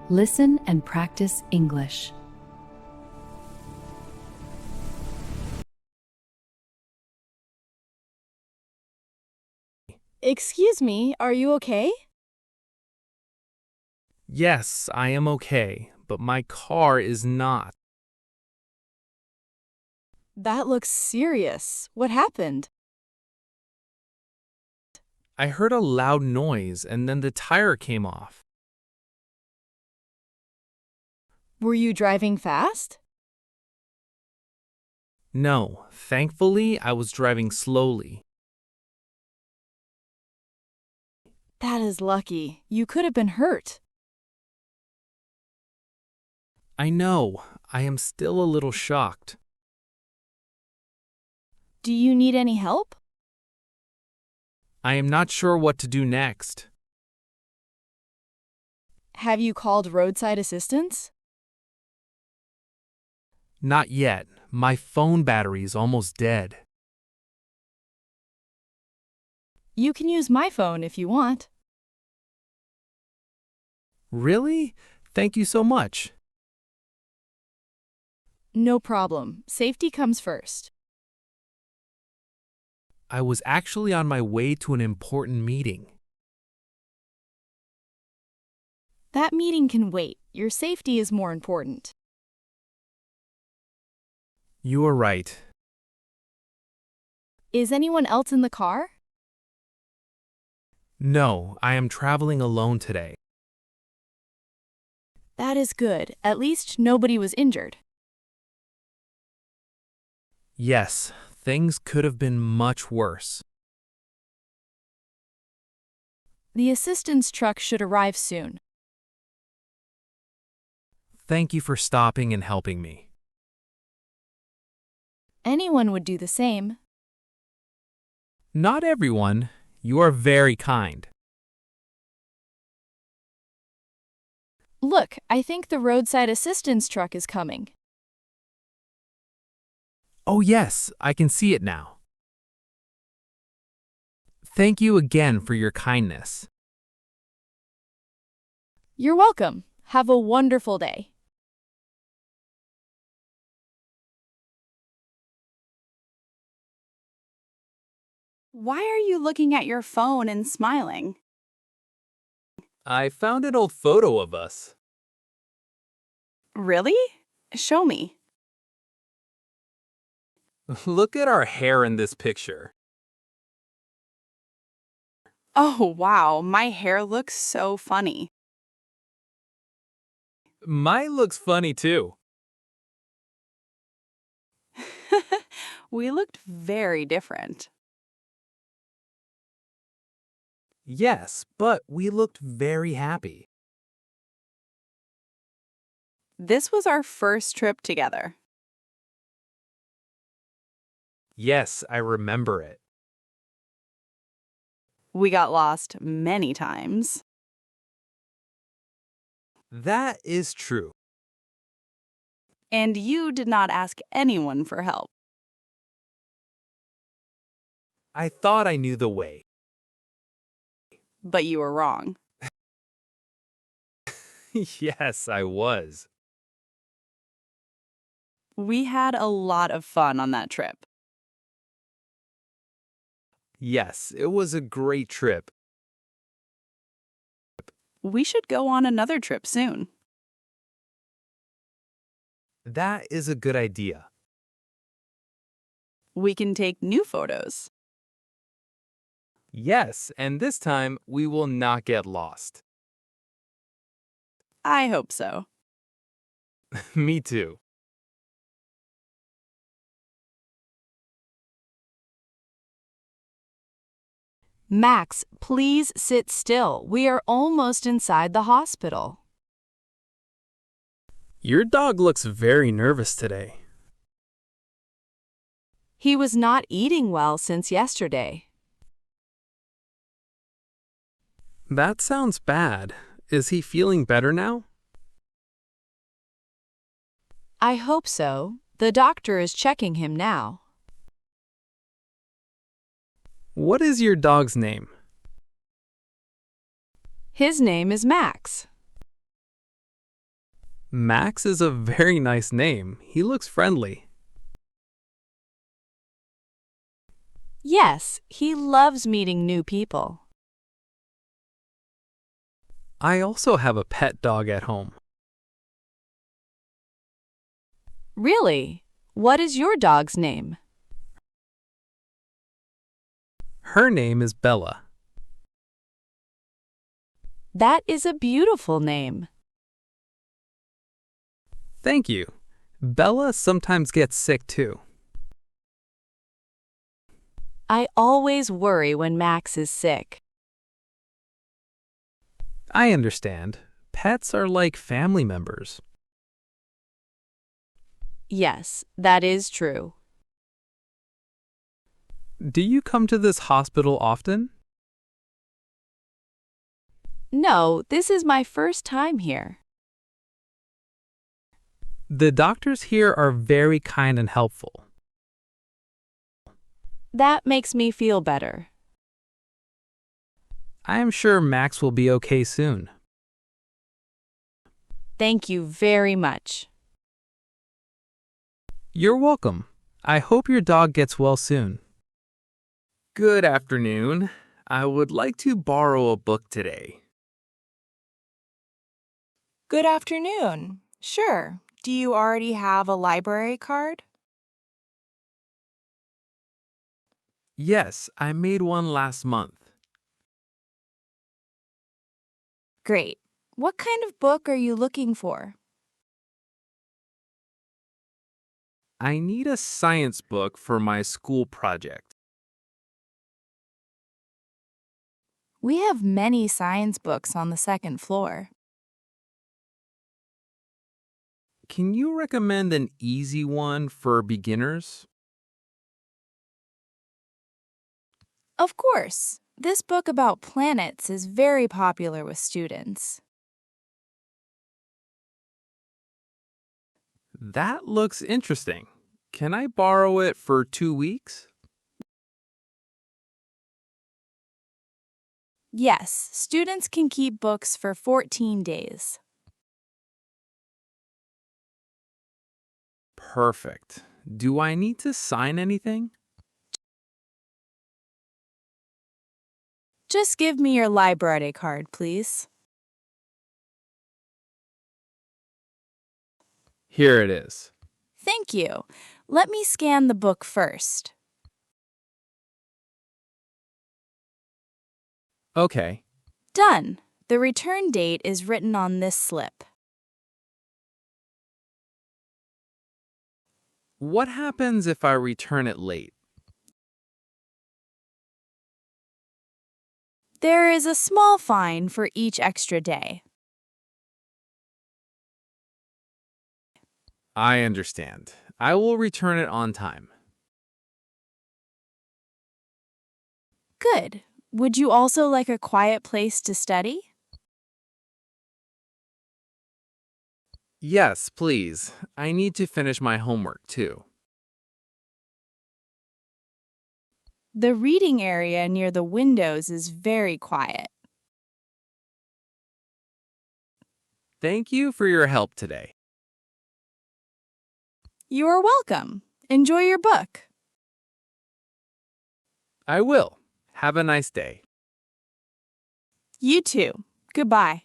Listen and practice English. Excuse me, are you okay? Yes, I am okay, but my car is not. That looks serious. What happened? I heard a loud noise and then the tire came off. Were you driving fast? No, thankfully I was driving slowly. That is lucky. You could have been hurt. I know, I am still a little shocked. Do you need any help? I am not sure what to do next. Have you called roadside assistance? Not yet. My phone battery is almost dead. You can use my phone if you want. Really? Thank you so much. No problem. Safety comes first. I was actually on my way to an important meeting. That meeting can wait. Your safety is more important. You are right. Is anyone else in the car? No, I am traveling alone today. That is good. At least nobody was injured. Yes, things could have been much worse. The assistance truck should arrive soon. Thank you for stopping and helping me. Anyone would do the same. Not everyone. You are very kind. Look, I think the roadside assistance truck is coming. Oh yes, I can see it now. Thank you again for your kindness. You're welcome. Have a wonderful day. Why are you looking at your phone and smiling? I found an old photo of us. Really? Show me. Look at our hair in this picture. Oh, wow, my hair looks so funny. Mine looks funny too. We looked very different. Yes, but we looked very happy. This was our first trip together. Yes, I remember it. We got lost many times. That is true. And you did not ask anyone for help. I thought I knew the way. But you were wrong. Yes, I was. We had a lot of fun on that trip. Yes, it was a great trip. We should go on another trip soon. That is a good idea. We can take new photos. Yes, and this time we will not get lost. I hope so. Me too. Max, please sit still. We are almost inside the hospital. Your dog looks very nervous today. He was not eating well since yesterday. That sounds bad. Is he feeling better now? I hope so. The doctor is checking him now. What is your dog's name? His name is Max. Max is a very nice name. He looks friendly. Yes, he loves meeting new people. I also have a pet dog at home. Really? What is your dog's name? Her name is Bella. That is a beautiful name. Thank you. Bella sometimes gets sick too. I always worry when Max is sick. I understand. Pets are like family members. Yes, that is true. Do you come to this hospital often? No, this is my first time here. The doctors here are very kind and helpful. That makes me feel better. I am sure Max will be okay soon. Thank you very much. You're welcome. I hope your dog gets well soon. Good afternoon. I would like to borrow a book today. Good afternoon. Sure. Do you already have a library card? Yes, I made one last month. Great. What kind of book are you looking for? I need a science book for my school project. We have many science books on the second floor. Can you recommend an easy one for beginners? Of course. This book about planets is very popular with students. That looks interesting. Can I borrow it for 2 weeks? Yes, students can keep books for 14 days. Perfect. Do I need to sign anything? Just give me your library card, please. Here it is. Thank you. Let me scan the book first. Okay. Done. The return date is written on this slip. What happens if I return it late? There is a small fine for each extra day. I understand. I will return it on time. Good. Would you also like a quiet place to study? Yes, please. I need to finish my homework too. The reading area near the windows is very quiet. Thank you for your help today. You are welcome. Enjoy your book. I will. Have a nice day. You too. Goodbye.